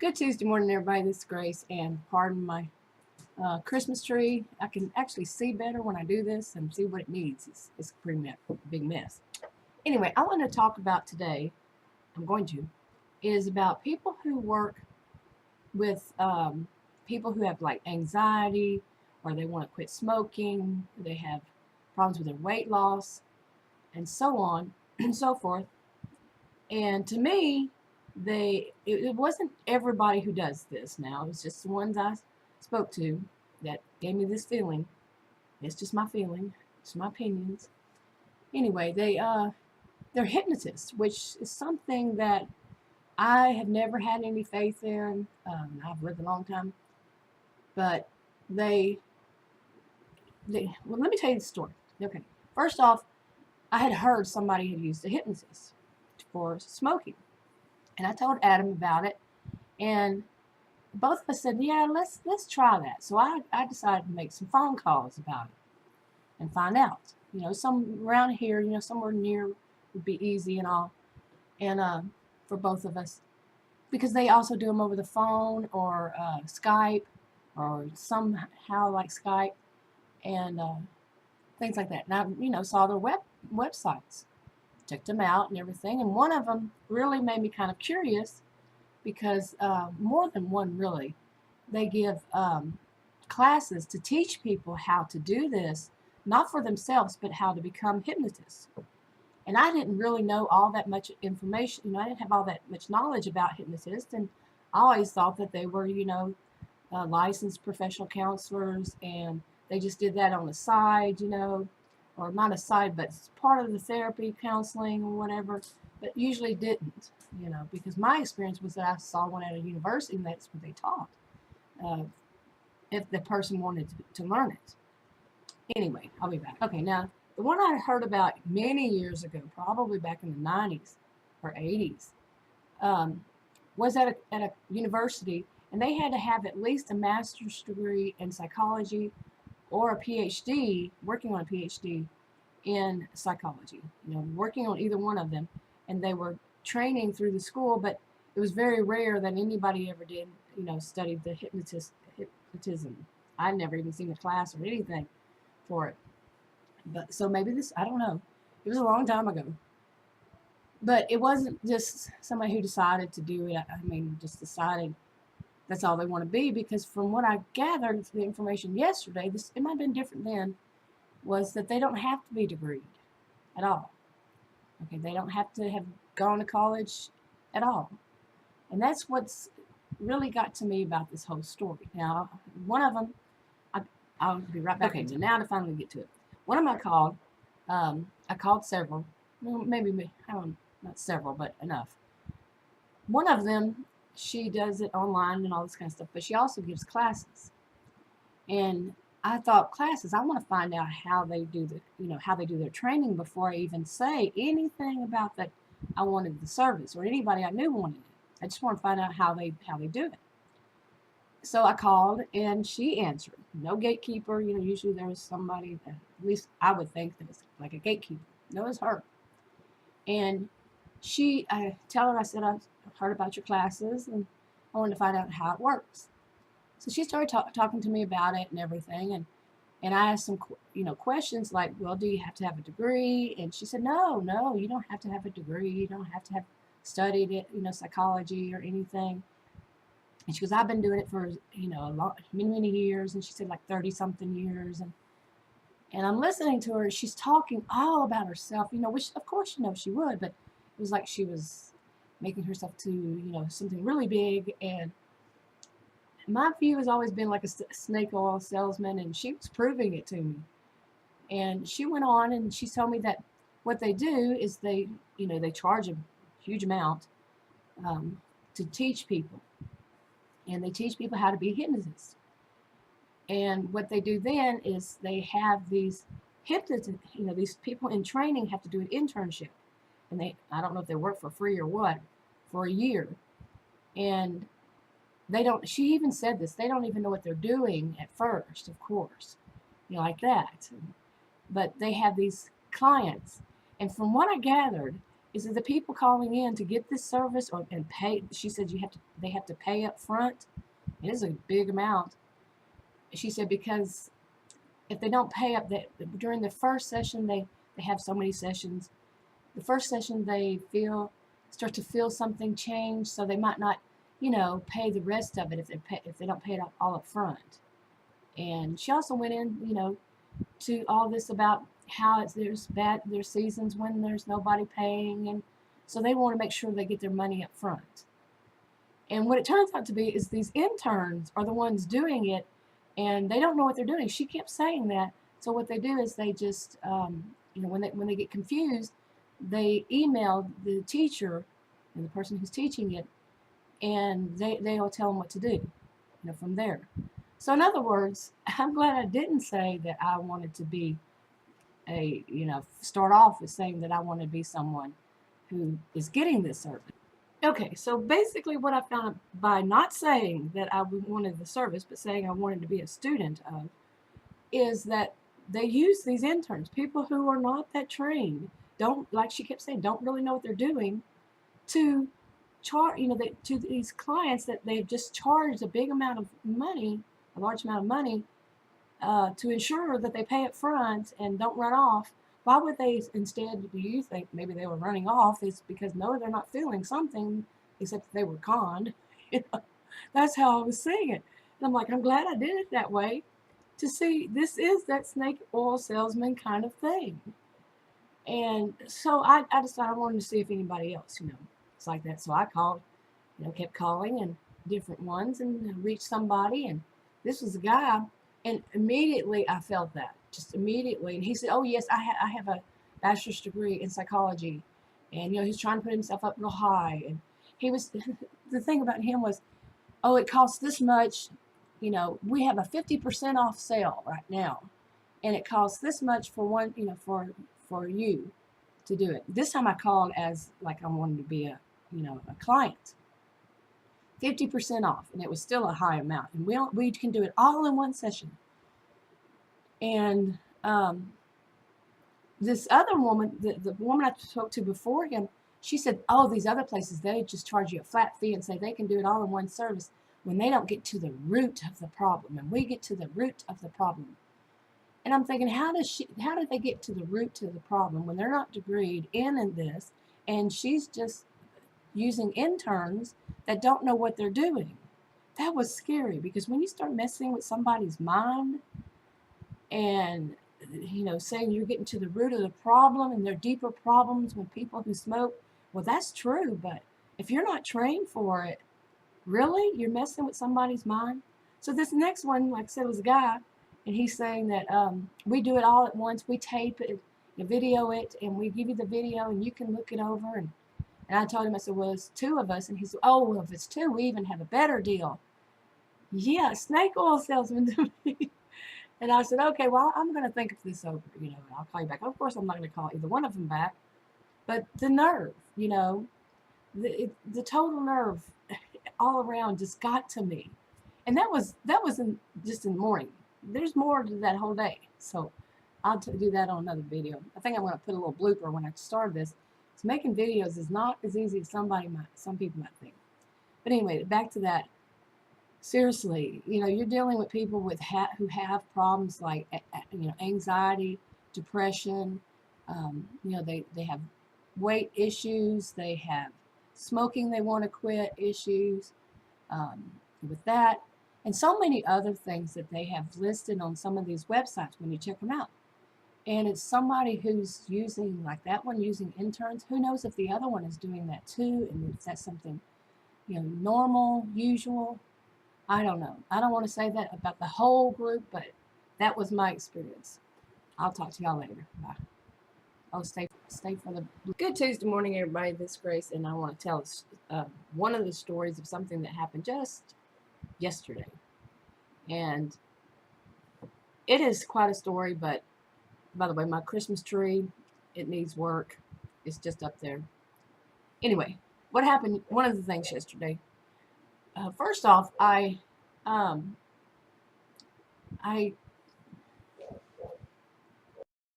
Good Tuesday morning, everybody. This is Grace, and pardon my Christmas tree. I can actually see better when I do this and see what it needs. It's a pretty big mess. Anyway, I want to talk about today, is about people who work with people who have like anxiety, or they want to quit smoking, they have problems with their weight loss, and so on and so forth. And to me, it wasn't everybody who does this now. It was just the ones I spoke to that gave me this feeling. It's just my feeling. It's my opinions. Anyway, they're hypnotists, which is something that I have never had any faith in. I've lived a long time, but well, let me tell you the story. Okay, first off, I had heard somebody had used a hypnotist for smoking, and I told Adam about it, and both of us said, yeah, let's try that. So I decided to make some phone calls about it and find out. Some around here, somewhere near would be easy and all, and for both of us, because they also do them over the phone or Skype or somehow like Skype and things like that. And I, saw their websites, checked them out and everything, and one of them really made me kind of curious because more than one really, they give classes to teach people how to do this, not for themselves, but how to become hypnotists. And I didn't really know all that much information. I didn't have all that much knowledge about hypnotists, and I always thought that they were, licensed professional counselors, and they just did that on the side, or not a side, but it's part of the therapy counseling or whatever, but usually didn't, because my experience was that I saw one at a university and that's what they taught, if the person wanted to learn it. Anyway, I'll be back. Okay, now, the one I heard about many years ago, probably back in the 90s or 80s, was at a university, and they had to have at least a master's degree in psychology or a PhD, working on a PhD in psychology, working on either one of them. And they were training through the school, but it was very rare that anybody ever did, studied the hypnotism. I'd never even seen a class or anything for it. But so maybe this, I don't know. It was a long time ago. But it wasn't just somebody who decided to do it. Just decided that's all they want to be, because from what I gathered, the information yesterday, it might have been different then, was that they don't have to be degreed at all. Okay, they don't have to have gone to college at all. And that's what's really got to me about this whole story. Now, one of them, I'll be right back. Okay, so now to finally get to it. One of them I called several, maybe, I don't know, not several, but enough. One of them, she does it online and all this kind of stuff, but she also gives classes. And I thought, classes, I want to find out how they do how they do their training before I even say anything about that I wanted the service or anybody I knew wanted it. I just want to find out how they do it. So I called, and she answered. No gatekeeper. Usually there's somebody that, at least I would think, that is like a gatekeeper. No, it's her. And I tell her, I said, I heard about your classes, and I wanted to find out how it works. So she started talking to me about it and everything, and I asked some questions like, well, do you have to have a degree? And she said, no, you don't have to have a degree. You don't have to have studied it, psychology or anything. And she goes, I've been doing it for, many years. And she said like 30-something years. And I'm listening to her. She's talking all about herself, which of course, she would. But it was like she was making herself to, something really big. And my view has always been like a snake oil salesman. And she was proving it to me. And she went on and she told me that what they do is they charge a huge amount to teach people. And they teach people how to be hypnotists. And what they do then is they have these hypnotists, these people in training have to do an internship. And I don't know if they work for free or what, for a year. And she even said this, they don't even know what they're doing at first, of course, like that. But they have these clients. And from what I gathered, is that the people calling in to get this service and pay, she said they have to pay up front. It is a big amount. She said because if they don't pay up during the first session, they have so many sessions. The first session they start to feel something change, so they might not, pay the rest of it if they don't pay it all up front. And she also went in, to all this about how there's seasons when there's nobody paying, and so they want to make sure they get their money up front. And what it turns out to be is these interns are the ones doing it, and they don't know what they're doing. She kept saying that. So what they do is they just, when they get confused, they email the teacher and the person who's teaching it, and they'll tell them what to do, from there. So in other words, I'm glad I didn't say that I wanted to be start off with saying that I want to be someone who is getting this service. Okay, so basically what I found by not saying that I wanted the service, but saying I wanted to be a student of, is that they use these interns, people who are not that trained, don't, like she kept saying, don't really know what they're doing, to charge, to these clients that they've just charged a big amount of money, a large amount of money, to ensure that they pay up front and don't run off. Why would they instead, do you think maybe they were running off? Is because no, they're not feeling something, except that they were conned. That's how I was saying it. And I'm like, I'm glad I did it that way, to see this is that snake oil salesman kind of thing. And so I decided I wanted to see if anybody else, it's like that. So I called, kept calling and different ones, and reached somebody, and this was a guy, and immediately I felt that, just immediately. And he said, oh yes, I have a bachelor's degree in psychology, and he's trying to put himself up real high, and he was the thing about him was, oh, it costs this much, we have a 50% off sale right now, and it costs this much for one, for you to do it. This time I called as like I wanted to be a client. 50% off, and it was still a high amount, and we can do it all in one session. And this other woman, the woman I spoke to before him, she said, oh, these other places, they just charge you a flat fee and say they can do it all in one service, when they don't get to the root of the problem, and we get to the root of the problem. And I'm thinking, how did they get to the root of the problem when they're not degreed in this, and she's just using interns that don't know what they're doing? That was scary, because when you start messing with somebody's mind and saying you're getting to the root of the problem, and there are deeper problems with people who smoke, well, that's true, but if you're not trained for it, really, you're messing with somebody's mind. So this next one, like I said, was a guy, and he's saying that we do it all at once. We tape it, video it, and we give you the video, and you can look it over. And I told him, I said, well, it's two of us. And he said, oh, well, if it's two, we even have a better deal. Yeah, snake oil salesman to me. And I said, okay, well, I'm going to think of this over, and I'll call you back. Of course, I'm not going to call either one of them back. But the nerve, the total nerve all around just got to me. And that was just in the morning. There's more to that whole day. So I'll do that on another video. I think I'm going to put a little blooper when I start this. So making videos is not as easy as some people might think. But anyway, back to that. Seriously, you're dealing with people who have problems like, anxiety, depression. They have weight issues. They have smoking they want to quit issues with that. And so many other things that they have listed on some of these websites when you check them out. And it's somebody who's using, like that one, using interns. Who knows if the other one is doing that too, and if that's something, normal, usual. I don't know. I don't want to say that about the whole group, but that was my experience. I'll talk to y'all later. Bye. Oh, stay for the good Tuesday morning, everybody. This is Grace, and I want to tell one of the stories of something that happened just yesterday. And it is quite a story, but by the way, my Christmas tree, it needs work. It's just up there. Anyway, what happened, one of the things yesterday, first off, I